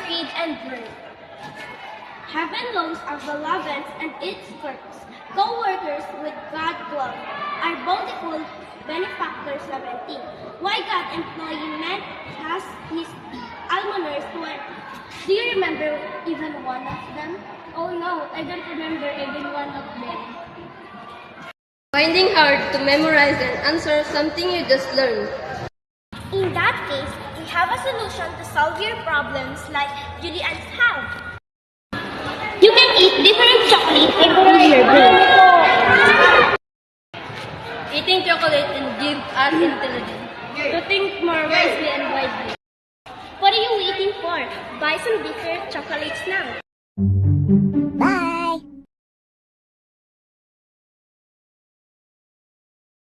read and learn. Heaven loans our beloveds and its works, co-workers with God love, our bountiful benefactor 17. Why God employee men has his almoners 20. Do you remember even one of them? Oh no, I don't remember even one of them. Finding hard to memorize and answer something you just learned. In that case, we have a solution to solve your problems like Julian's have. You can eat different chocolate and improve your brain. Eating chocolate and give us intelligence. To think more wisely and widely. What are you waiting for? Buy some different chocolates now.